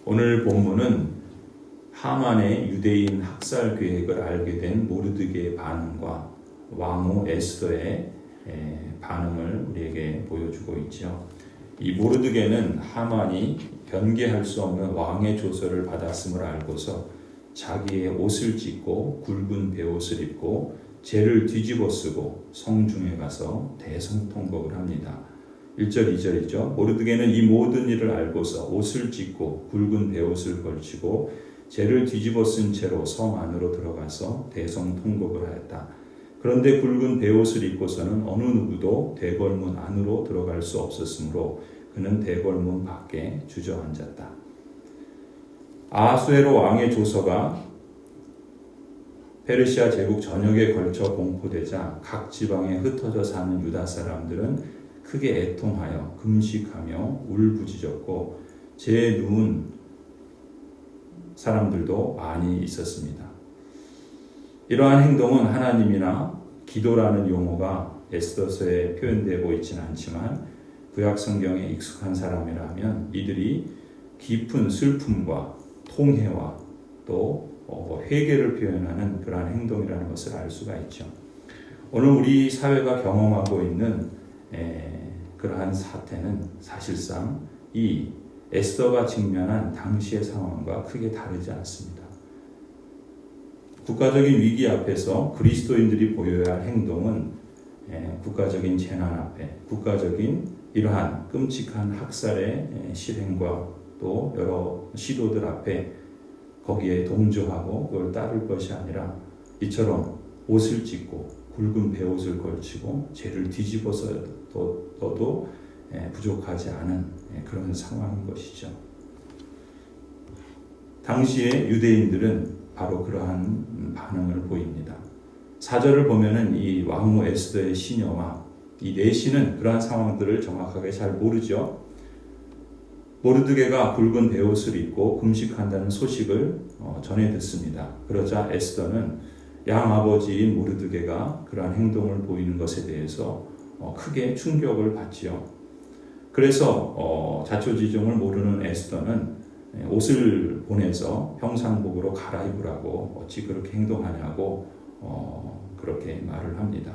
오늘 본문은 하만의 유대인 학살 계획을 알게 된 모르드게의 반응과 왕후 에스더의 반응을 우리에게 보여주고 있죠. 이 모르드게는 하만이 변개할 수 없는 왕의 조서를 받았음을 알고서 자기의 옷을 찢고 굵은 베옷을 입고 죄를 뒤집어 쓰고 성중에 가서 대성통곡을 합니다. 1절 2절이죠. 모르드게는 이 모든 일을 알고서 옷을 찢고 굵은 베옷을 걸치고 죄를 뒤집어 쓴 채로 성 안으로 들어가서 대성통곡을 하였다. 그런데 굵은 베옷을 입고서는 어느 누구도 대궐문 안으로 들어갈 수 없었으므로 그는 대궐문 밖에 주저앉았다. 아하수에로 왕의 조서가 페르시아 제국 전역에 걸쳐 공포되자 각 지방에 흩어져 사는 유다 사람들은 크게 애통하여 금식하며 울부짖었고 죄에 누운 사람들도 많이 있었습니다. 이러한 행동은 하나님이나 기도라는 용어가 에스더서에 표현되고 있지는 않지만 구약 성경에 익숙한 사람이라면 이들이 깊은 슬픔과 통회와 또 회개를 표현하는 그러한 행동이라는 것을 알 수가 있죠. 오늘 우리 사회가 경험하고 있는 그러한 사태는 사실상 이 에스더가 직면한 당시의 상황과 크게 다르지 않습니다. 국가적인 위기 앞에서 그리스도인들이 보여야 할 행동은 국가적인 재난 앞에 국가적인 이러한 끔찍한 학살의 실행과 또 여러 시도들 앞에 거기에 동조하고 그걸 따를 것이 아니라 이처럼 옷을 찢고 굵은 베옷을 걸치고 죄를 뒤집어서 도 부족하지 않은 그런 상황인 것이죠. 당시의 유대인들은 바로 그러한 반응을 보입니다. 4절을 보면은 이 왕후 에스더의 시녀와 이 내시는 그러한 상황들을 정확하게 잘 모르죠. 모르드게가 굵은 베옷을 입고 금식한다는 소식을 전해 듣습니다. 그러자 에스더는 양아버지인 모르드게가 그러한 행동을 보이는 것에 대해서 크게 충격을 받지요. 그래서 자초지종을 모르는 에스더는 옷을 보내서 평상복으로 갈아입으라고 어찌 그렇게 행동하냐고 그렇게 말을 합니다.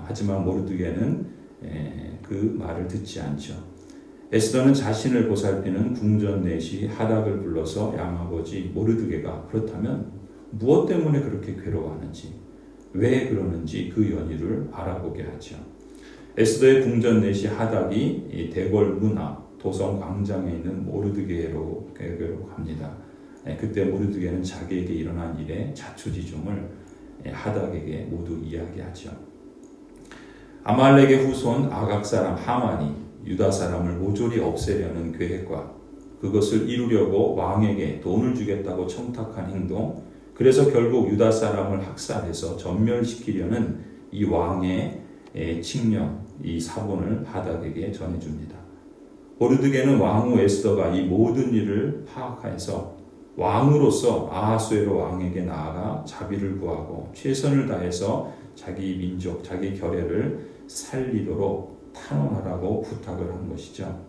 하지만 모르드게는 그 말을 듣지 않죠. 에스더는 자신을 보살피는 궁전 내시 하닥을 불러서 양아버지 모르드게가 그렇다면 무엇 때문에 그렇게 괴로워하는지, 왜 그러는지 그 연유를 알아보게 하죠. 에스더의 궁전 내시 하닥이 대궐 문 앞 도성 광장에 있는 모르드게로 갑니다. 그때 모르드게는 자기에게 일어난 일의 자초지종을 하닥에게 모두 이야기하죠. 아말렉의 후손 아각 사람 하만이 유다 사람을 모조리 없애려는 계획과 그것을 이루려고 왕에게 돈을 주겠다고 청탁한 행동, 그래서 결국 유다 사람을 학살해서 전멸시키려는 이 왕의 칙령, 이 사본을 하닥에게 전해줍니다. 모르드게는 왕후 에스더가 이 모든 일을 파악해서 왕으로서 아하수에로 왕에게 나아가 자비를 구하고 최선을 다해서 자기 민족, 자기 결례를 살리도록 탄원하라고 부탁을 한 것이죠.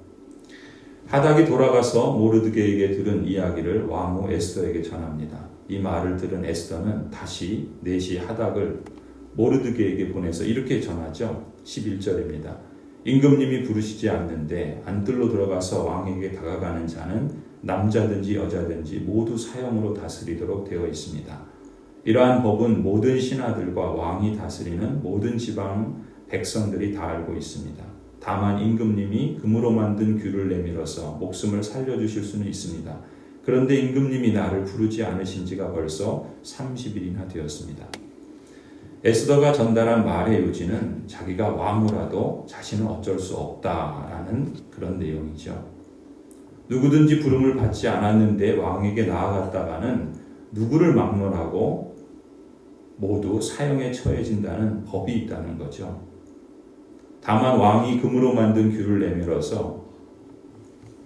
하닥이 돌아가서 모르드게에게 들은 이야기를 왕후 에스더에게 전합니다. 이 말을 들은 에스더는 다시 내시 하닥을 모르드게에게 보내서 이렇게 전하죠. 11절입니다. 임금님이 부르시지 않는데 안뜰로 들어가서 왕에게 다가가는 자는 남자든지 여자든지 모두 사형으로 다스리도록 되어 있습니다. 이러한 법은 모든 신하들과 왕이 다스리는 모든 지방 백성들이 다 알고 있습니다. 다만 임금님이 금으로 만든 규를 내밀어서 목숨을 살려주실 수는 있습니다. 그런데 임금님이 나를 부르지 않으신 지가 벌써 30일이나 되었습니다. 에스더가 전달한 말의 요지는 자기가 왕후라도 자신은 어쩔 수 없다라는 그런 내용이죠. 누구든지 부름을 받지 않았는데 왕에게 나아갔다가는 누구를 막론하고 모두 사형에 처해진다는 법이 있다는 거죠. 다만 왕이 금으로 만든 규를 내밀어서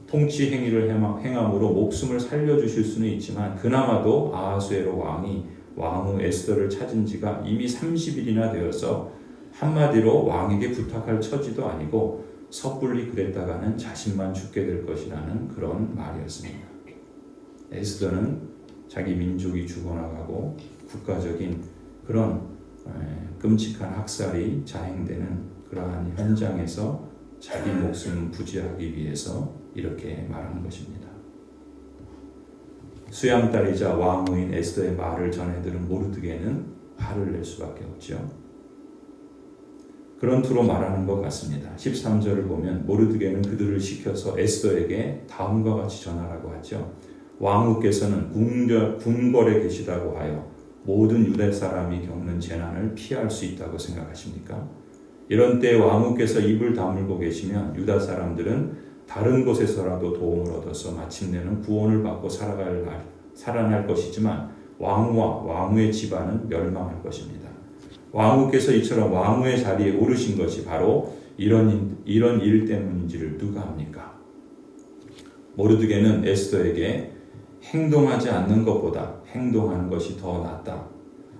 통치 행위를 행함으로 목숨을 살려주실 수는 있지만 그나마도 아하수에로 왕이 왕후 에스더를 찾은 지가 이미 30일이나 되어서 한마디로 왕에게 부탁할 처지도 아니고 섣불리 그랬다가는 자신만 죽게 될 것이라는 그런 말이었습니다. 에스더는 자기 민족이 죽어나가고 국가적인 그런 끔찍한 학살이 자행되는 그러한 현장에서 자기 목숨을 부지하기 위해서 이렇게 말하는 것입니다. 수양딸이자 왕후인 에스더의 말을 전해 들은 모르드게는 화를 낼 수밖에 없죠. 그런 투로 말하는 것 같습니다. 13절을 보면 모르드게는 그들을 시켜서 에스더에게 다음과 같이 전하라고 하죠. 왕후께서는 궁궐에 계시다고 하여 모든 유대 사람이 겪는 재난을 피할 수 있다고 생각하십니까? 이런 때 왕후께서 입을 다물고 계시면 유다 사람들은 다른 곳에서라도 도움을 얻어서 마침내는 구원을 받고 살아날 것이지만 왕후와 왕후의 집안은 멸망할 것입니다. 왕후께서 이처럼 왕후의 자리에 오르신 것이 바로 이런 일 때문인지를 누가 압니까? 모르드게는 에스더에게 행동하지 않는 것보다 행동하는 것이 더 낫다.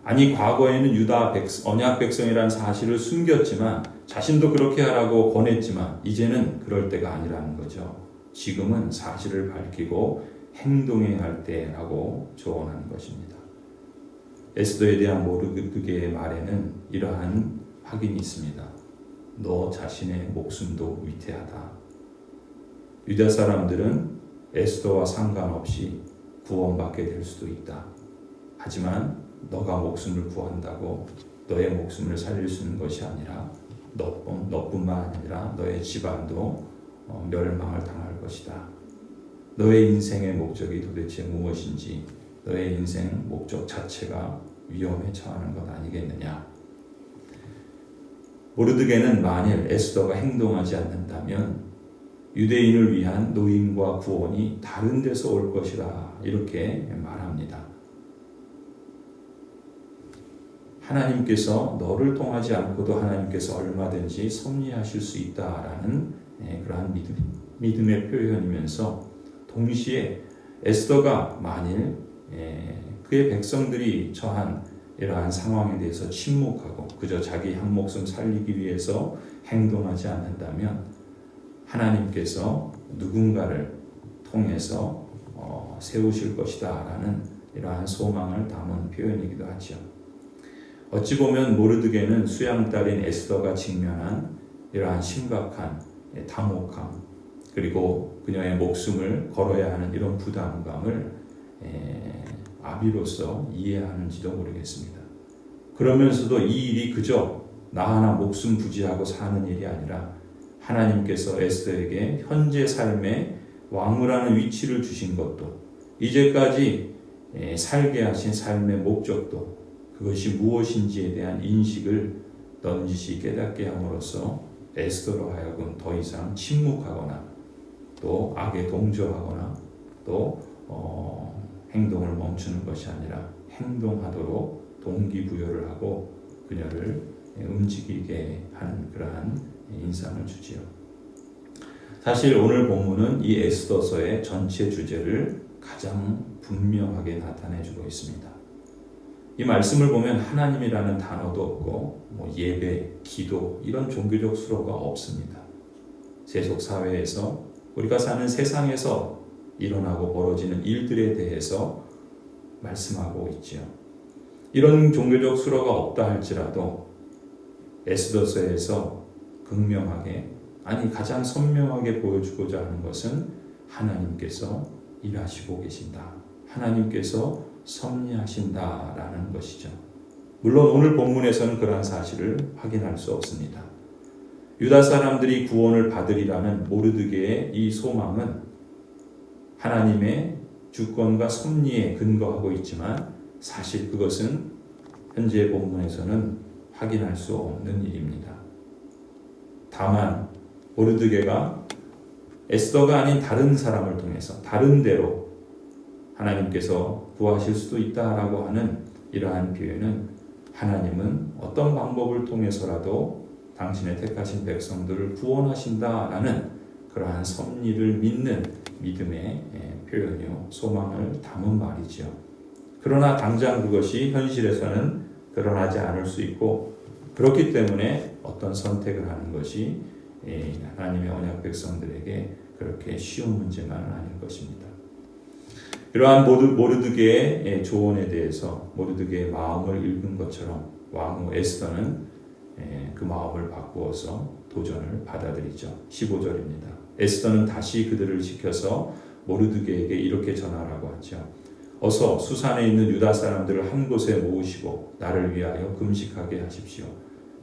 아니 과거에는 유다 언약 백성이라는 사실을 숨겼지만 자신도 그렇게 하라고 권했지만 이제는 그럴 때가 아니라는 거죠. 지금은 사실을 밝히고 행동해야 할 때라고 조언하는 것입니다. 에스더에 대한 모르드게의 말에는 이러한 확인이 있습니다. 너 자신의 목숨도 위태하다. 유다 사람들은 에스더와 상관없이 구원받게 될 수도 있다. 하지만 너가 목숨을 구한다고 너의 목숨을 살릴 수 있는 것이 아니라 너뿐만 아니라 너의 집안도 멸망을 당할 것이다. 너의 인생의 목적이 도대체 무엇인지 너의 인생 목적 자체가 위험에 처하는 것 아니겠느냐. 모르드게는 만일 에스더가 행동하지 않는다면 유대인을 위한 노임과 구원이 다른 데서 올 것이라 이렇게 말합니다. 하나님께서 너를 통하지 않고도 하나님께서 얼마든지 섭리하실 수 있다라는 그러한 믿음의 표현이면서 동시에 에스더가 만일 그의 백성들이 처한 이러한 상황에 대해서 침묵하고 그저 자기 한 목숨 살리기 위해서 행동하지 않는다면 하나님께서 누군가를 통해서 세우실 것이다 라는 이러한 소망을 담은 표현이기도 하죠. 어찌 보면 모르드게는 수양딸인 에스더가 직면한 이러한 심각한 당혹감 그리고 그녀의 목숨을 걸어야 하는 이런 부담감을 아비로서 이해하는지도 모르겠습니다. 그러면서도 이 일이 그저 나 하나 목숨 부지하고 사는 일이 아니라 하나님께서 에스더에게 현재 삶의 왕후라는 위치를 주신 것도 이제까지 살게 하신 삶의 목적도 그것이 무엇인지에 대한 인식을 넌지시 깨닫게 함으로써 에스더로 하여금 더 이상 침묵하거나 또 악에 동조하거나 또 행동을 멈추는 것이 아니라 행동하도록 동기부여를 하고 그녀를 움직이게 하는 그러한 인상을 주지요. 사실 오늘 본문은 이 에스더서의 전체 주제를 가장 분명하게 나타내주고 있습니다. 이 말씀을 보면 하나님이라는 단어도 없고 예배, 기도 이런 종교적 수로가 없습니다. 세속 사회에서 우리가 사는 세상에서 일어나고 벌어지는 일들에 대해서 말씀하고 있지요. 이런 종교적 수로가 없다 할지라도 에스더서에서 극명하게 가장 선명하게 보여주고자 하는 것은 하나님께서 일하시고 계신다. 하나님께서 섭리하신다라는 것이죠. 물론 오늘 본문에서는 그러한 사실을 확인할 수 없습니다. 유다 사람들이 구원을 받으리라는 모르드게의 이 소망은 하나님의 주권과 섭리에 근거하고 있지만 사실 그것은 현재 본문에서는 확인할 수 없는 일입니다. 다만 모르드게가 에스더가 아닌 다른 사람을 통해서 다른 데로 하나님께서 구하실 수도 있다라고 하는 이러한 표현은 하나님은 어떤 방법을 통해서라도 당신의 택하신 백성들을 구원하신다라는 그러한 섭리를 믿는 믿음의 표현이요 소망을 담은 말이죠. 그러나 당장 그것이 현실에서는 드러나지 않을 수 있고 그렇기 때문에 어떤 선택을 하는 것이 하나님의 언약 백성들에게 그렇게 쉬운 문제만은 아닐 것입니다. 이러한 모르드게의 조언에 대해서 모르드게의 마음을 읽은 것처럼 왕후 에스더는 그 마음을 바꾸어서 도전을 받아들이죠. 15절입니다. 에스더는 다시 그들을 지켜서 모르드게에게 이렇게 전하라고 하죠. 어서 수산에 있는 유다 사람들을 한 곳에 모으시고 나를 위하여 금식하게 하십시오.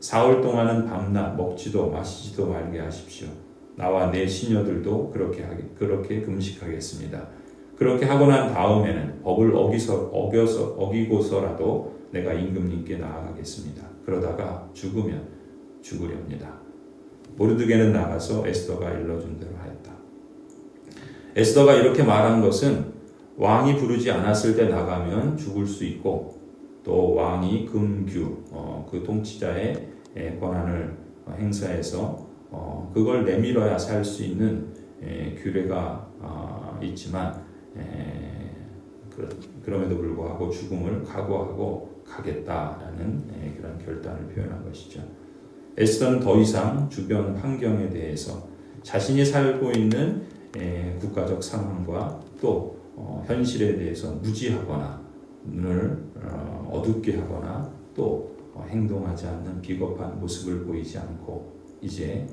사흘 동안은 밤낮 먹지도 마시지도 말게 하십시오. 나와 내 시녀들도 그렇게 금식하겠습니다. 그렇게 하고 난 다음에는 법을 어기고서라도 내가 임금님께 나아가겠습니다. 그러다가 죽으면 죽으렵니다. 모르드게는 나가서 에스더가 일러준 대로 하였다. 에스더가 이렇게 말한 것은 왕이 부르지 않았을 때 나가면 죽을 수 있고 또 왕이 금규 그 통치자의 권한을 행사해서 그걸 내밀어야 살 수 있는 규례가 있지만 그럼에도 불구하고 죽음을 각오하고 가겠다라는 그런 결단을 표현한 것이죠. 에스더는 더 이상 주변 환경에 대해서 자신이 살고 있는 국가적 상황과 또 현실에 대해서 무지하거나 눈을 어둡게 하거나 또 행동하지 않는 비겁한 모습을 보이지 않고 이제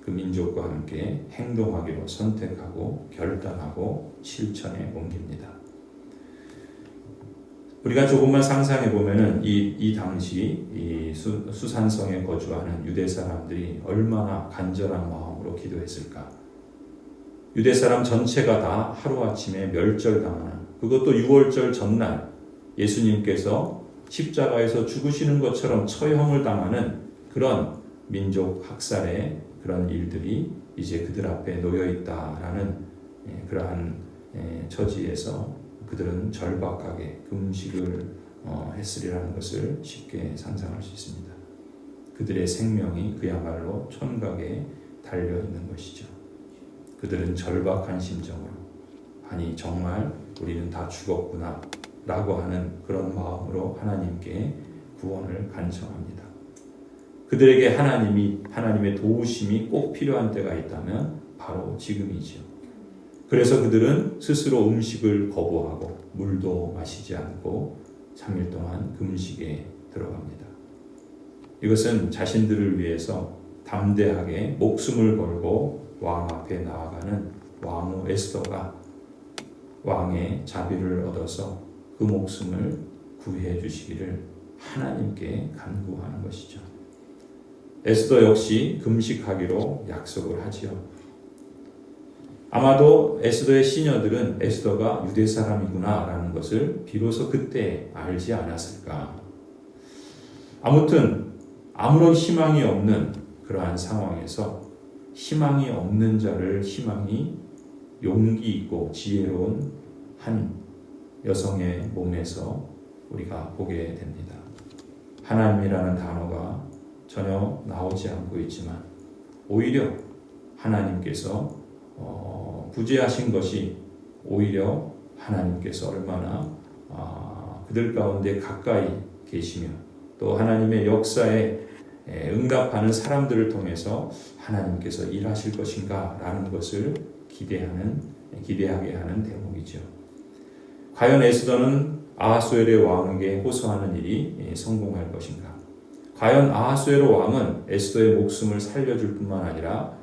그 민족과 함께 행동하기로 선택하고 결단하고 실천에 옮깁니다. 우리가 조금만 상상해 보면은 이 당시 이 수산성에 거주하는 유대 사람들이 얼마나 간절한 마음으로 기도했을까? 유대 사람 전체가 다 하루아침에 멸절당하는, 그것도 6월절 전날 예수님께서 십자가에서 죽으시는 것처럼 처형을 당하는 그런 민족 학살의 그런 일들이 이제 그들 앞에 놓여 있다라는 그러한 처지에서 그들은 절박하게 금식을 했으리라는 것을 쉽게 상상할 수 있습니다. 그들의 생명이 그야말로 천각에 달려 있는 것이죠. 그들은 절박한 심정으로, 아니 정말 우리는 다 죽었구나 라고 하는 그런 마음으로 하나님께 구원을 간청합니다. 그들에게 하나님의 도우심이 꼭 필요한 때가 있다면 바로 지금이지요. 그래서 그들은 스스로 음식을 거부하고 물도 마시지 않고 3일 동안 금식에 들어갑니다. 이것은 자신들을 위해서 담대하게 목숨을 걸고 왕 앞에 나아가는 왕후 에스더가 왕의 자비를 얻어서 그 목숨을 구해 주시기를 하나님께 간구하는 것이죠. 에스더 역시 금식하기로 약속을 하지요. 아마도 에스더의 시녀들은 에스더가 유대 사람이구나 라는 것을 비로소 그때 알지 않았을까. 아무튼 아무런 희망이 없는 그러한 상황에서 희망이 없는 자를 희망이 용기 있고 지혜로운 한 여성의 몸에서 우리가 보게 됩니다. 하나님이라는 단어가 전혀 나오지 않고 있지만 오히려 하나님께서 구제하신 것이 오히려 하나님께서 얼마나 그들 가운데 가까이 계시며 또 하나님의 역사에 응답하는 사람들을 통해서 하나님께서 일하실 것인가 라는 것을 기대하게 하는 대목이죠. 과연 에스더는 아하수엘의 왕에게 호소하는 일이 성공할 것인가? 과연 아하수엘 왕은 에스더의 목숨을 살려줄 뿐만 아니라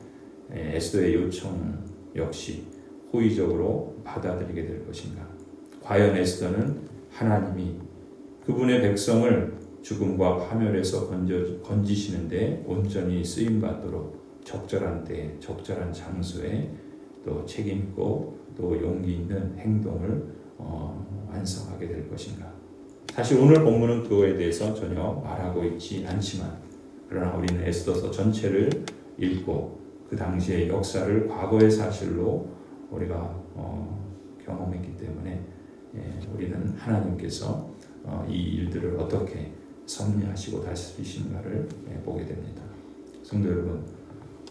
에스더의 요청 역시 호의적으로 받아들이게 될 것인가? 과연 에스더는 하나님이 그분의 백성을 죽음과 파멸에서 건지시는데 온전히 쓰임받도록 적절한 때에 적절한 장소에 또 책임있고 또 용기 있는 행동을 완성하게 될 것인가? 사실 오늘 본문은 그거에 대해서 전혀 말하고 있지 않지만 그러나 우리는 에스더서 전체를 읽고 그 당시의 역사를 과거의 사실로 우리가 경험했기 때문에 우리는 하나님께서 이 일들을 어떻게 섭리하시고 다스리시는가를 보게 됩니다. 성도 여러분,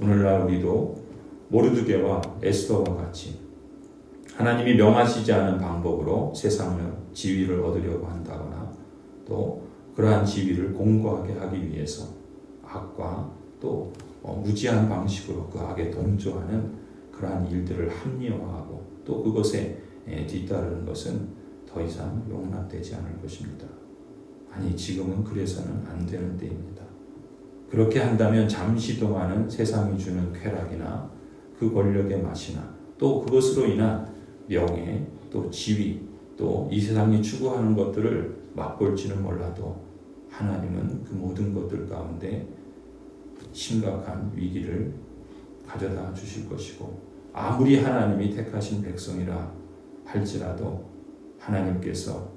오늘날 우리도 모르드게와 에스더와 같이 하나님이 명하시지 않은 방법으로 세상의 지위를 얻으려고 한다거나 또 그러한 지위를 공고하게 하기 위해서 악과 또 무지한 방식으로 그 악에 동조하는 그러한 일들을 합리화하고 또 그것에 뒤따르는 것은 더 이상 용납되지 않을 것입니다. 아니, 지금은 그래서는 안 되는 때입니다. 그렇게 한다면 잠시 동안은 세상이 주는 쾌락이나 그 권력의 맛이나 또 그것으로 인한 명예, 또 지위, 또 이 세상이 추구하는 것들을 맛볼지는 몰라도 하나님은 그 모든 것들 가운데 심각한 위기를 가져다 주실 것이고, 아무리 하나님이 택하신 백성이라 할지라도 하나님께서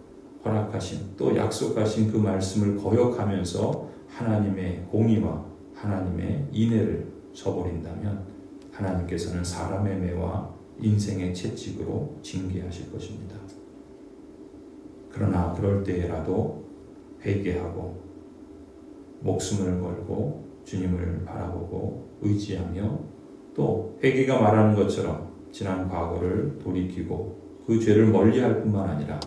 허락하신 또 약속하신 그 말씀을 거역하면서 하나님의 공의와 하나님의 인애를 저버린다면 하나님께서는 사람의 매와 인생의 채찍으로 징계하실 것입니다. 그러나 그럴 때라도 회개하고 목숨을 걸고 주님을 바라보고 의지하며 또 회개가 말하는 것처럼 지난 과거를 돌이키고 그 죄를 멀리할 뿐만 아니라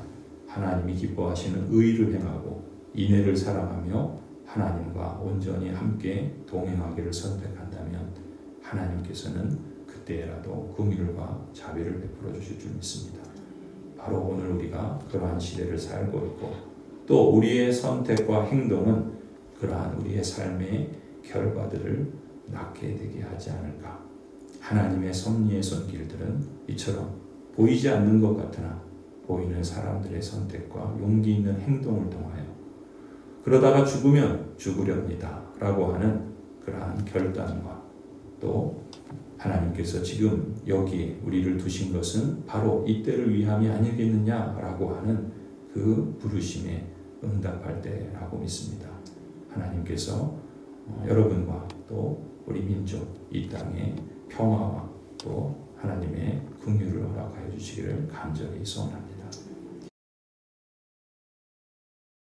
하나님이 기뻐하시는 의를 행하고 인애를 사랑하며 하나님과 온전히 함께 동행하기를 선택한다면 하나님께서는 그때라도 긍휼과 자비를 베풀어 주실 줄 믿습니다. 바로 오늘 우리가 그러한 시대를 살고 있고 또 우리의 선택과 행동은 그러한 우리의 삶의 결과들을 낳게 되게 하지 않을까. 하나님의 섭리의 손길들은 이처럼 보이지 않는 것 같으나 보이는 사람들의 선택과 용기 있는 행동을 통하여 그러다가 죽으면 죽으렵니다 라고 하는 그러한 결단과 또 하나님께서 지금 여기에 우리를 두신 것은 바로 이때를 위함이 아니겠느냐라고 하는 그 부르심에 응답할 때라고 믿습니다. 하나님께서 여러분과 또 우리 민족 이 땅에 평화와 또 하나님의 긍휼을 허락하여 주시기를 간절히 소원합니다.